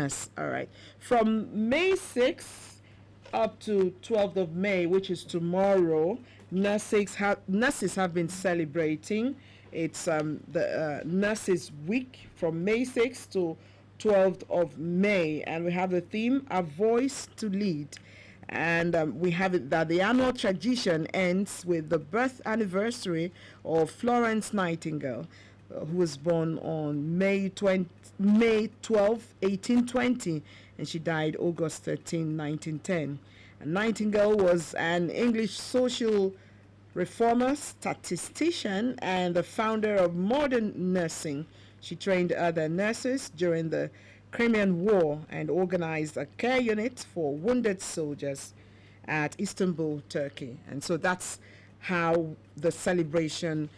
Yes, all right. From May 6th up to 12th of May, which is tomorrow, nurses have been celebrating. It's the Nurses Week from May 6th to 12th of May, and we have the theme "A Voice to Lead." And we have it that the annual tradition ends with the birth anniversary of Florence Nightingale, who was born on May 12, 1820, and she died August 13, 1910. And Nightingale was an English social reformer, statistician, and the founder of modern nursing. She trained other nurses during the Crimean War and organized a care unit for wounded soldiers at Istanbul, Turkey. And so that's how the celebration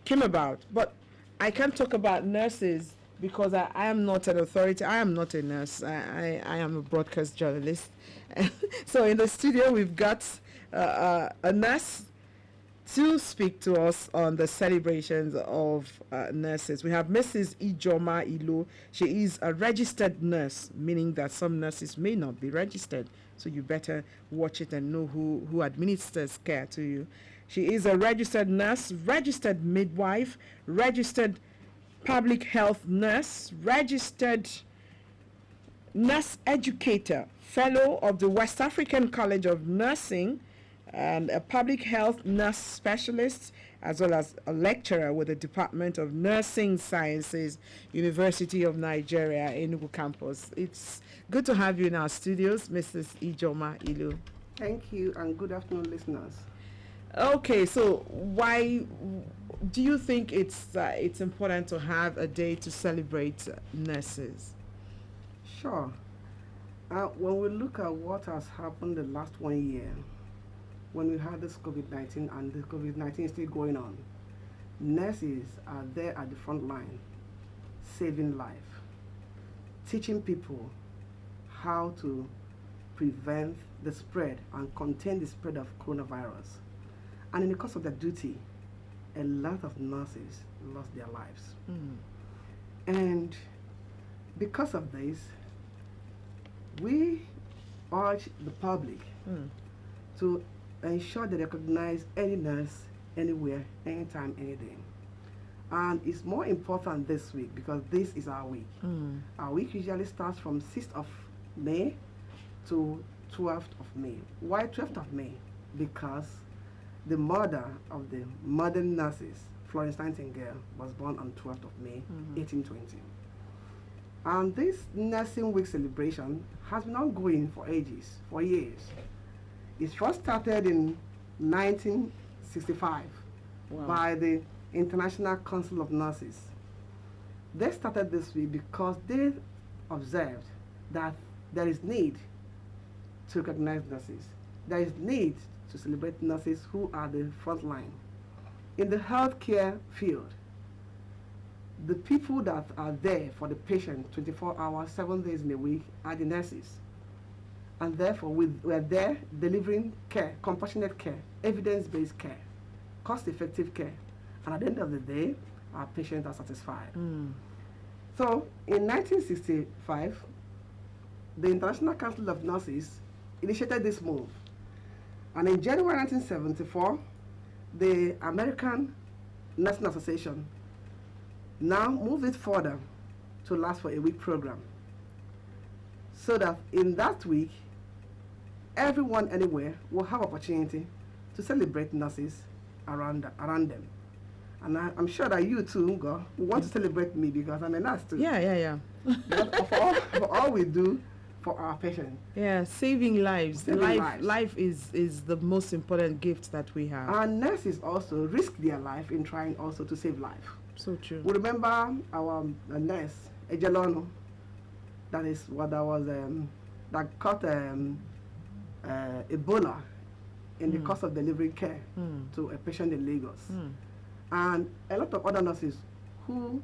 came about. But I can't talk about nurses because I am not an authority. I am not a nurse. I am a broadcast journalist. So in the studio, we've got a nurse to speak to us on the celebrations of nurses. We have Mrs. Ijeoma Ilo. She is a registered nurse, meaning that some nurses may not be registered. So you better watch it and know who administers care to you. She is a registered nurse, registered midwife, registered public health nurse, registered nurse educator, fellow of the West African College of Nursing, and a public health nurse specialist, as well as a lecturer with the Department of Nursing Sciences, University of Nigeria, Enugu campus. It's good to have you in our studios, Mrs. Ijeoma Ilo. Thank you, and good afternoon, listeners. Okay, so why do you think it's important to have a day to celebrate nurses? Sure. When we look at what has happened the last 1 year, when we had this COVID-19 and the COVID-19 is still going on, nurses are there at the front line, saving life, teaching people how to prevent the spread and contain the spread of coronavirus. And in the course of their duty, a lot of nurses lost their lives. And because of this, we urge the public to ensure they recognize any nurse anywhere, anytime, any day. And it's more important this week because this is our week. Our week usually starts from 6th of May to 12th of May. Why 12th of May? Because the mother of the modern nurses, Florence Nightingale, was born on 12th of May, 1820. And this Nursing Week celebration has been ongoing for ages, for years. It first started in 1965 by the International Council of Nurses. They started this week because they observed that there is need to recognize nurses. There is need to celebrate nurses who are the front line. In the healthcare field, the people that are there for the patient 24 hours, 7 days in a week are the nurses. And therefore, we are there delivering care, compassionate care, evidence-based care, cost-effective care. And at the end of the day, our patients are satisfied. So in 1965, the International Council of Nurses initiated this move. And in January 1974, the American Nursing Association now moved it further to last for a week program. So that in that week, everyone anywhere will have opportunity to celebrate nurses around them. And I'm sure that you too, Ngo, want to celebrate me because I'm a nurse too. Yeah. for all we do for our patients. Yeah, saving lives. Life is the most important gift that we have. Our nurses also risk their life in trying also to save life. So true. We remember our nurse, Ejelono, that is what that was, that caught Ebola in the course of delivering care to a patient in Lagos. And a lot of other nurses who,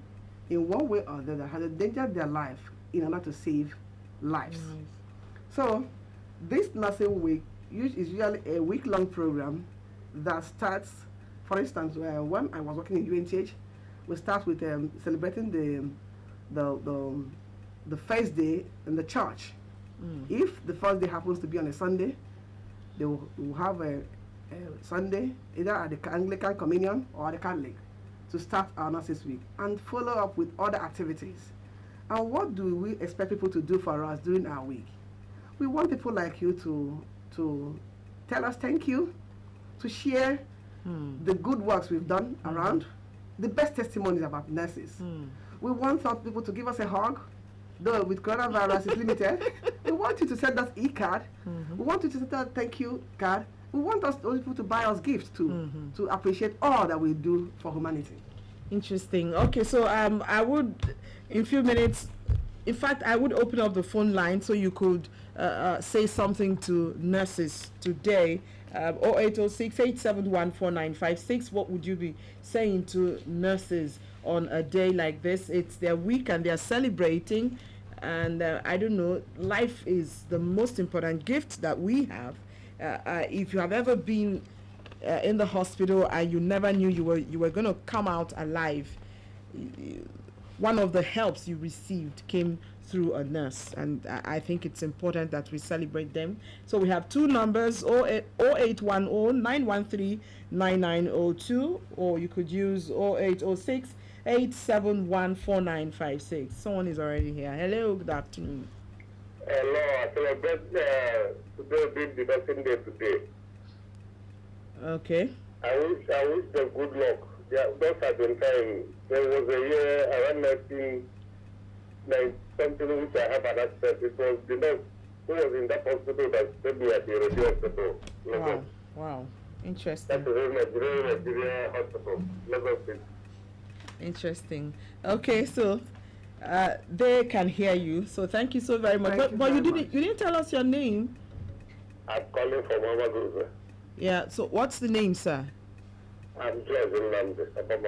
in one way or the other, had endangered their life in order to save lives. So this nursing week is usually a week-long program that starts, for instance, when I was working in UNTH, we start with celebrating the the first day in the church. If the first day happens to be on a Sunday, they will have a Sunday either at the Anglican Communion or the Catholic to start our Nurses Week and follow up with other activities. And what do we expect people to do for us during our week? We want people like you to tell us thank you, to share the good works we've done around, the best testimonies about nurses. We want some people to give us a hug, though with coronavirus it's limited. We want you to send us e-card. We want you to send us a thank you card. We want us those people to buy us gifts too, to appreciate all that we do for humanity. Interesting. Okay, so I would, in a few minutes, in fact, I would open up the phone line so you could say something to nurses today. 0806-871-4956. What would you be saying to nurses on a day like this? It's their week and they're celebrating. And I don't know, life is the most important gift that we have. If you have ever been in the hospital and you never knew you were going to come out alive, one of the helps you received came through a nurse, and I think it's important that we celebrate them. So we have two numbers, 0810-913-9902, or you could use 0806-871-4956. Someone is already here. Hello, good afternoon. Hello, I celebrate today being the nursing day today. Okay. I wish them good luck. Yeah, those have been trying. There was a year around 1990 something which I have an accident. It was the nurse who was in that hospital that sent me at the radio hospital. Wow. Wow. Interesting. That's a very Nigeria hospital. Level 6. Interesting. Okay, so they can hear you. So thank you so very much. But you didn't tell us your name. I'm calling from Mama Guza. Yeah. So what's the name, sir? I'm Judge Nnamdi.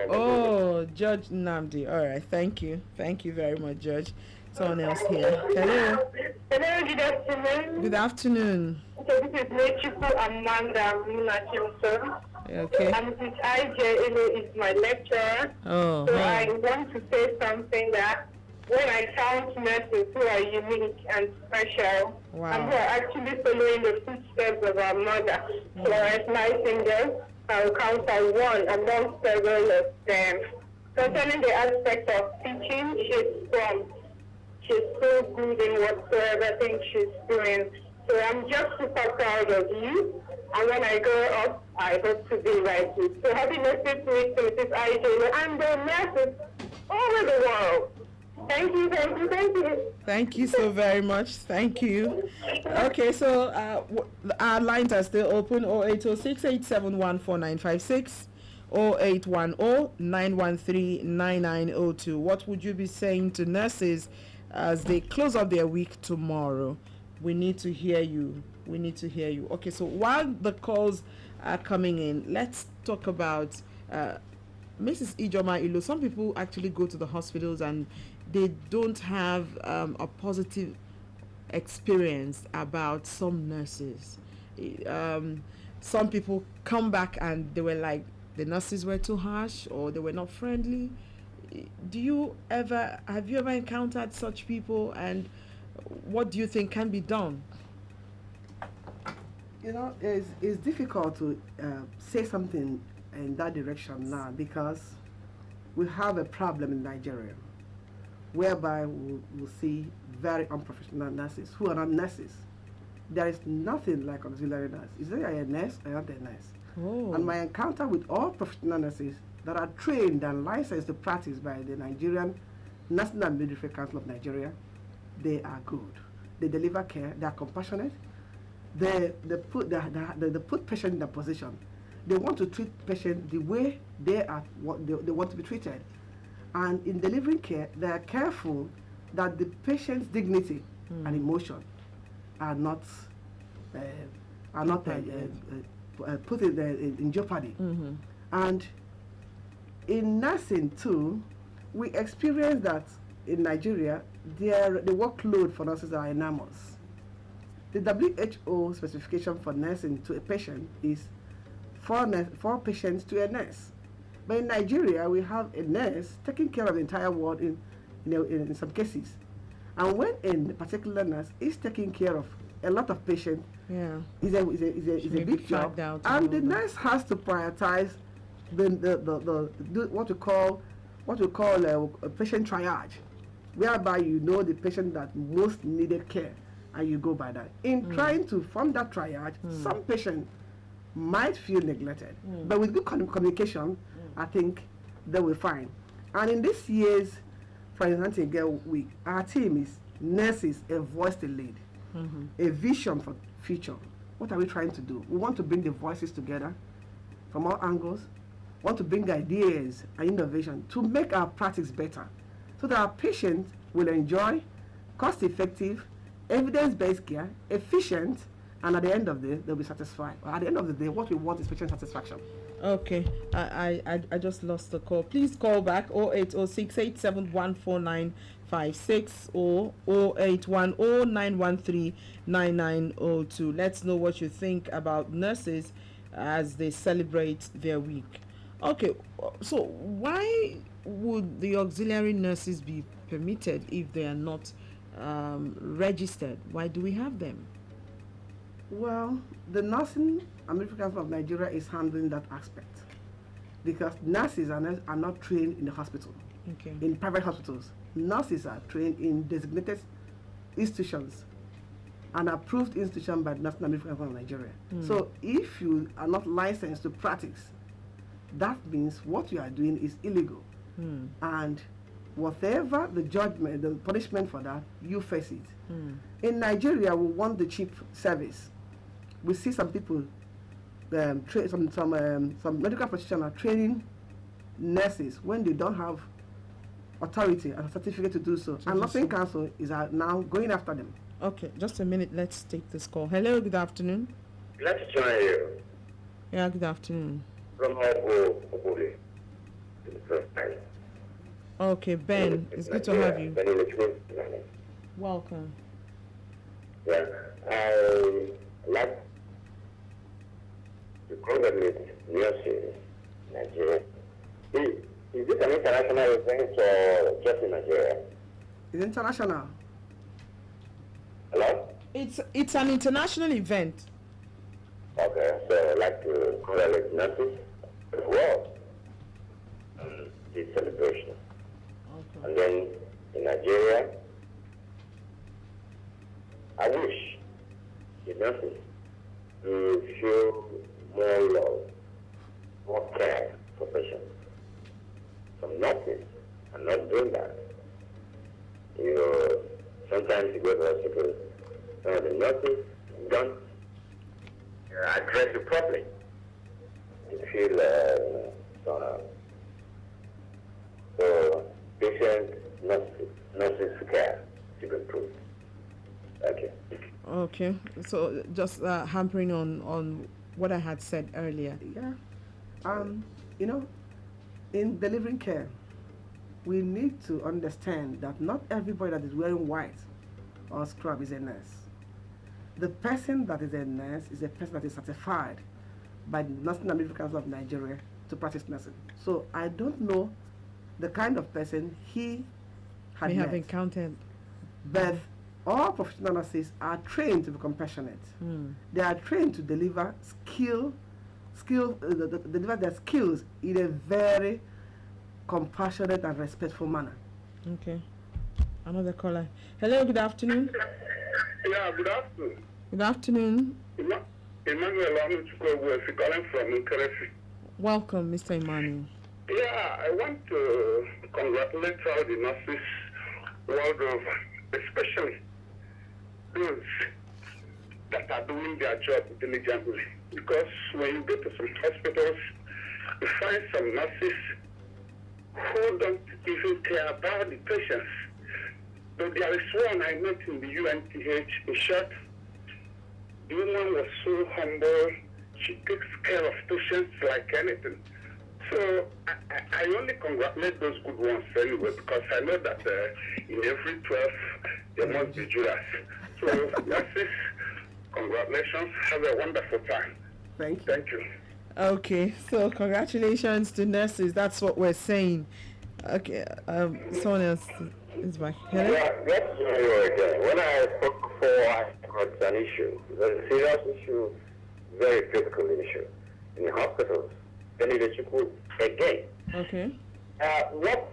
Oh, Judge Nnamdi. All right. Thank you. Thank you very much, Judge. Someone else here. Hello. Hello, good afternoon. Good afternoon. So this is Nechuku Amanda Munachimson. Okay. And Mrs. Ijeoma Ilo is my lecturer. Oh. So Hi. I want to say something that when I found nurses who are unique and special, Wow. and who are actually following the footsteps of our mother, Florence Nightingale, I'll count as one among several of them. Concerning the aspect of teaching, she's so good in whatsoever thing she's doing. So I'm just super proud of you. And when I grow up, I hope to be like you. So happy nurses week to Mrs. Ijeoma and the nurses all over the world. Thank you, thank you, thank you. Thank you so very much. Thank you. Okay, so our lines are still open. 0806-871-4956. 0810-913-9902. What would you be saying to nurses as they close up their week tomorrow? We need to hear you. We need to hear you. Okay, so while the calls are coming in, let's talk about Mrs. Ijeoma Ilo. Some people actually go to the hospitals and they don't have a positive experience about some nurses. Some people come back and they were like, the nurses were too harsh or they were not friendly. Have you ever encountered such people, and what do you think can be done? You know, it's difficult to say something in that direction now because we have a problem in Nigeria whereby we'll see very unprofessional nurses who are not nurses. There is nothing like auxiliary nurse. Is there a nurse or not a nurse? Oh. And my encounter with all professional nurses that are trained and licensed to practice by the Nigerian National Midwifery Council of Nigeria, they are good. They deliver care. They are compassionate. They put patient in a position. They want to treat patient the way they want to be treated. And in delivering care, they are careful that the patient's dignity and emotion are not put in jeopardy. Mm-hmm. And in nursing too, we experience that in Nigeria, the workload for nurses are enormous. The WHO specification for nursing to a patient is 4 patients to a nurse. But in Nigeria, we have a nurse taking care of the entire ward in some cases. And when a particular nurse is taking care of a lot of patients, Yeah. is a big job, and the nurse has to prioritize what we call a patient triage, whereby you know the patient that most needed care, and you go by that. In trying to form that triage, some patients might feel neglected, but with good communication, I think they will find. And in this year's Florence Nightingale Week, our team is nurses, a voice to lead, a vision for future. What are we trying to do? We want to bring the voices together from all angles, want to bring ideas and innovation to make our practice better, so that our patients will enjoy cost-effective, evidence-based care, efficient, and at the end of the day, they'll be satisfied. At the end of the day, what we want is patient satisfaction. Okay, I just lost the call. Please call back 08068714956 or 08109139902. Let's know what you think about nurses as they celebrate their week. Okay, so why would the auxiliary nurses be permitted if they are not registered? Why do we have them? Well, the Nursing American Council of Nigeria is handling that aspect, because nurses are not trained in the hospital, in private hospitals. Nurses are trained in designated institutions, an approved institution by the Nursing American Council of Nigeria. So if you are not licensed to practice, that means what you are doing is illegal. And whatever the judgment, the punishment for that, you face it. In Nigeria, we want the cheap service. We see some people, some medical practitioners training nurses when they don't have authority and a certificate to do so. And Nursing Council is now going after them. Okay, just a minute. Let's take this call. Hello, good afternoon. Let's join you. Yeah, good afternoon. From Obole. Okay, Ben, it's good to have you. Welcome. Yeah, I like to congratulate nurses in Nigeria. Is this an international event or just in Nigeria? It's international. Hello? It's an international event. Okay, so I'd like to congratulate nurses as well on this celebration. Okay. And then in Nigeria, I wish the nurses to show more love, more care for patients. Some nurses are not doing that. You know, sometimes you go to hospitals, some of the nurses don't address you properly. You feel so patient nurses care should improve. Thank you. Okay, so just hampering on what I had said earlier. Yeah. You know, in delivering care, we need to understand that not everybody that is wearing white or scrub is a nurse. The person that is a nurse is a person that is certified by the Nursing American Council of Nigeria to practice nursing. So I don't know the kind of person he had May have met, encountered. but all professional nurses are trained to be compassionate. They are trained to deliver deliver their skills in a very compassionate and respectful manner. Okay. Another caller. Hello, good afternoon. Yeah, good afternoon. Good afternoon. Emmanuel Amuchukwu was calling from Nkeresi. Welcome, Mr. Emmanuel. Yeah, I want to congratulate all the nurses world over, especially those that are doing their job diligently. Because when you go to some hospitals, you find some nurses who don't even care about the patients. But there is one I met in the UNTH. In short, the woman was so humble. She takes care of patients like anything. So I only congratulate those good ones anyway, because I know that in every 12 there must be Judas. So nurses, congratulations. Have a wonderful time. Thank you. Thank you. Okay, so congratulations to nurses. That's what we're saying. Okay, someone else. It's back. Hello? Yeah, that's you again. When I spoke before, I got an issue. It's a serious issue, very critical issue in the hospitals. Then leadership again. Okay. What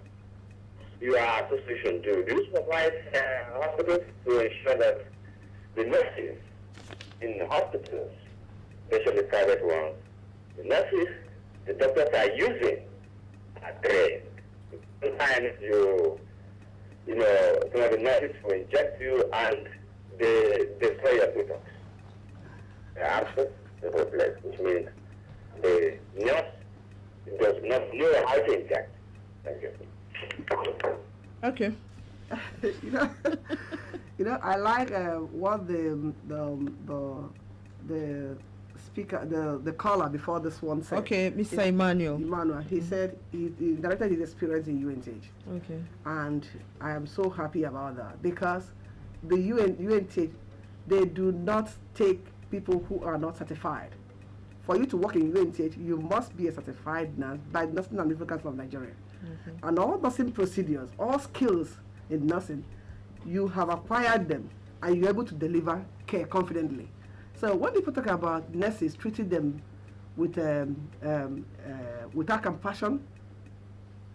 your association do? Do you supervise hospitals to ensure that the nurses in the hospitals, especially private ones, the nurses, the doctors are using are trained? Sometimes you know, some of the nurses will inject you and they destroy your buttocks. The abscess is hopeless, which means the nurse does not know how to inject. Thank you. Okay. you know, I like what the speaker, the caller before this one said. Okay, Mr. Emmanuel. Emmanuel, he said he directed his experience in UNTH. Okay. And I am so happy about that because the UNTH, they do not take people who are not certified. For you to work in UNTH, you must be a certified nurse by Nursing and Midwifery Council of Nigeria. And all nursing procedures, all skills in nursing, you have acquired them and you're able to deliver care confidently. So when people talk about nurses treating them without compassion,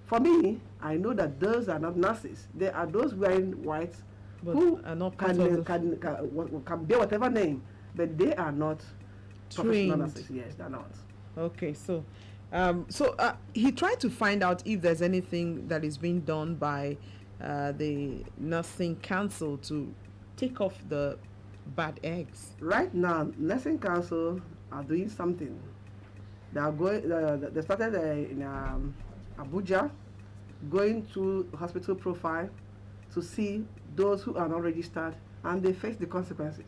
for me, I know that those are not nurses. They are those wearing white But who are not can bear whatever name, but they are not professional trained. nurses. Yes, they're not. Okay, so he tried to find out if there's anything that is being done by the nursing council to take off the bad eggs. Right now, nursing council are doing something. They are going. They started in Abuja, going to hospital profile to see those who are not registered, and they face the consequences.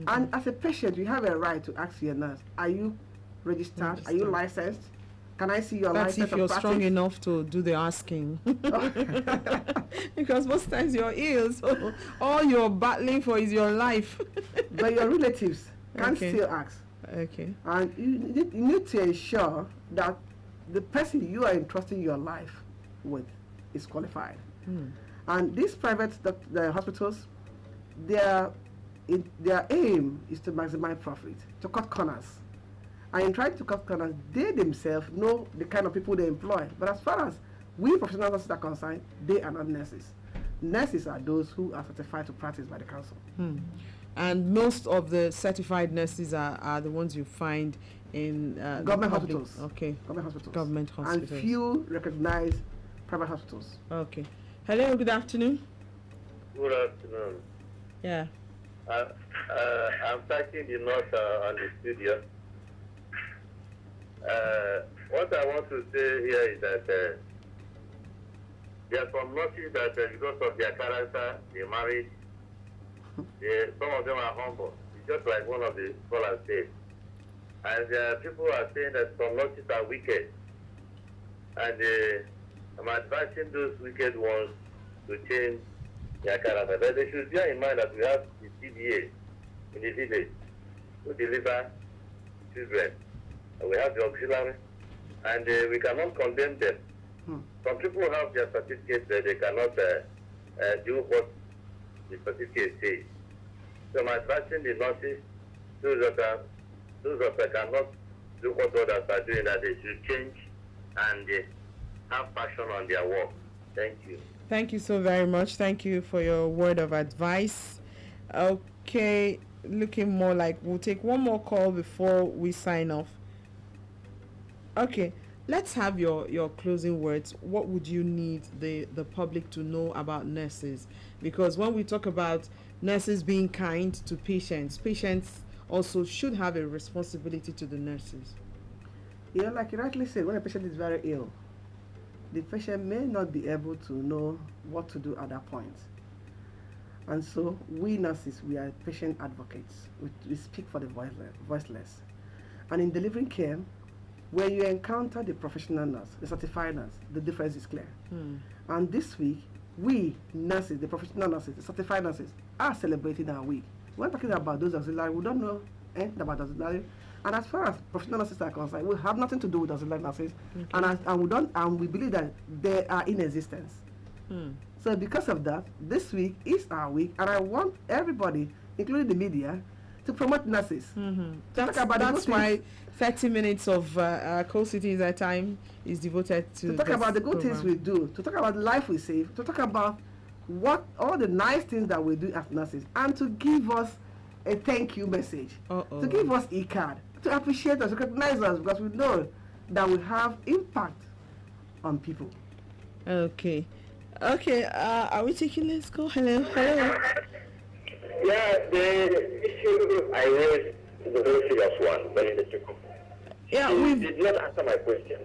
And as a patient, you have a right to ask your nurse, are you registered? Are you licensed? Can I see your That's license? if you're strong enough to do the asking. Because most times you're ill, so all you're battling for is your life. But your relatives can Okay. still ask. Okay. And you need to ensure that the person you are entrusting your life with is qualified. And these private the hospitals, their aim is to maximize profit, to cut corners. And in trying to cut corners, they themselves know the kind of people they employ. But as far as we professional nurses are concerned, they are not nurses. Nurses are those who are certified to practice by the council. And most of the certified nurses are the ones you find in Government the public- hospitals. Okay. Government hospitals. Government hospitals. And few recognized private hospitals. Okay. Hello, good afternoon. Good afternoon. Yeah. I'm thanking the note on the studio. What I want to say here is that there are some nurses that because of their character, they married. Some of them are humble. It's just like one of the scholars said. And people are saying that some nurses are wicked. And I'm advising those wicked ones to change their character. But they should bear in mind that we have the CDA in the village who deliver children. And we have the auxiliary, and we cannot condemn them. Some people have their certificates that they cannot do what the certificate says. So I'm advising the nurses, those that cannot do what others are doing, that they should change and have passion on their work. Thank you. Thank you so very much. Thank you for your word of advice. Okay, looking more like we'll take one more call before we sign off. Okay, let's have your closing words. What would you need the public to know about nurses? Because when we talk about nurses being kind to patients, patients also should have a responsibility to the nurses. Yeah, like you rightly said, when a patient is very ill, the patient may not be able to know what to do at that point. And so we nurses, we are patient advocates. We speak for the voiceless. And in delivering care, when you encounter the professional nurse, the certified nurse, the difference is clear. And this week, we nurses, the professional nurses, the certified nurses, are celebrating our week. We're talking about those auxiliary. We don't know anything about auxiliary. And as far as professional nurses are concerned, we have nothing to do with auxiliary nurses. And we believe that they are in existence. So So because of that, this week is our week, and I want everybody, including the media, to promote nurses. Mm-hmm. To talk about the That's good why things, 30 minutes of co-citizen time is devoted to to talk this about the good things program. we do, to talk about the life we save, to talk about what all the nice things that we do as nurses, and to give us a thank you message, Uh-oh. to give us e-card, to appreciate us, recognize us, because we know that we have impact on people. Okay. Okay, are we taking, let's go. Hello. Yeah, the issue I raised is a very serious one, very electrical. Yeah, You we've, did not answer my question.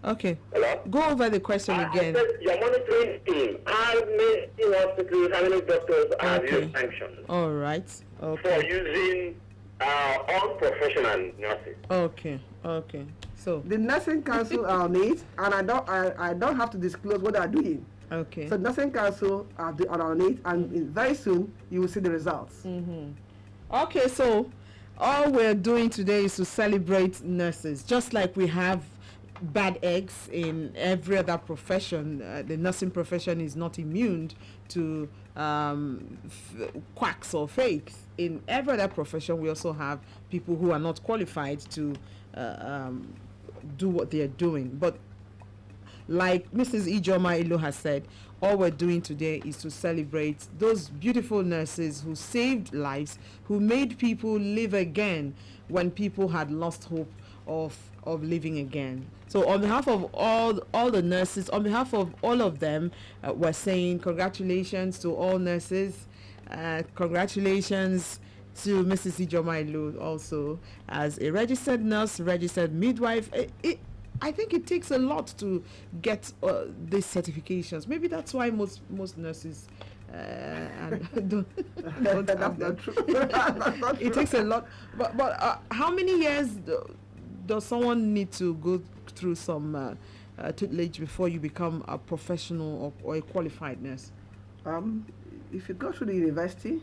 okay. Hello? Go over the question I again. said your monitoring team, how many hospitals, how many doctors have Okay. you sanctioned All right. for Okay. using unprofessional nurses? Okay. So, The nursing council are on it, and I don't have to disclose what they are doing. okay. So nursing council are on it, and very soon you will see the results. Okay, so all we're doing today is to celebrate nurses, just like we have bad eggs in every other profession. The nursing profession is not immune to quacks or fakes. In every other profession, we also have people who are not qualified to do what they are doing. But like Mrs. Ijeoma Ilo has said, all we're doing today is to celebrate those beautiful nurses who saved lives, who made people live again when people had lost hope of living again. So on behalf of all the nurses, on behalf of all of them, we're saying congratulations to all nurses. Congratulations to Mrs. Ijeoma Ilo also as a registered nurse, registered midwife. I think it takes a lot to get these certifications. Maybe that's why most nurses don't That's have them. not true. That's not It true. takes a lot. But how many years does someone need to go through some tutelage before you become a professional or a qualified nurse? If you go through the university,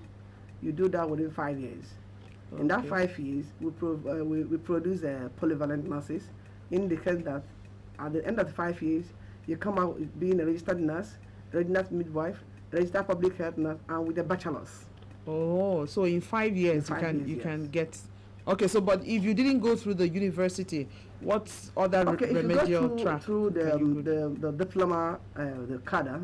you do that within 5 years. In that Okay. 5 years, we produce polyvalent nurses, in the sense that at the end of the 5 years, you come out with being a registered nurse, registered midwife, registered public health nurse, and with a bachelor's. Oh, so in 5 years In 5 years, you yes. can get. Okay, so but if you didn't go through the university, what other Okay, if you remedial go track? through can you go the diploma, the cadre,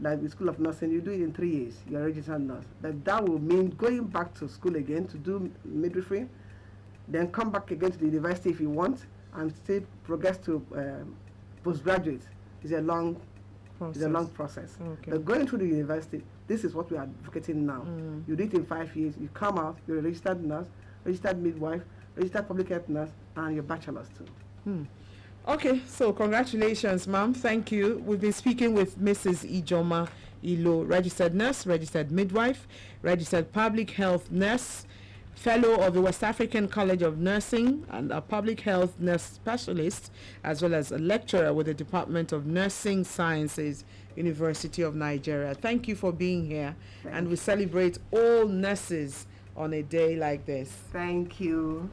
like the School of Nursing, you do it in 3 years. You're a registered nurse. That will mean going back to school again to do midwifery, then come back again to the university if you want, and still progress to postgraduate. It's a long process. Okay. But going through the university, this is what we are advocating now. You do it in 5 years. You come out. You're a registered nurse, registered midwife, registered public health nurse, and your bachelor's too. Okay, so congratulations, ma'am. Thank you. We've been speaking with Mrs. Ijeoma Ilo, registered nurse, registered midwife, registered public health nurse, fellow of the West African College of Nursing, and a public health nurse specialist, as well as a lecturer with the Department of Nursing Sciences, University of Nigeria. Thank you for being here, and we celebrate all nurses on a day like this. Thank you.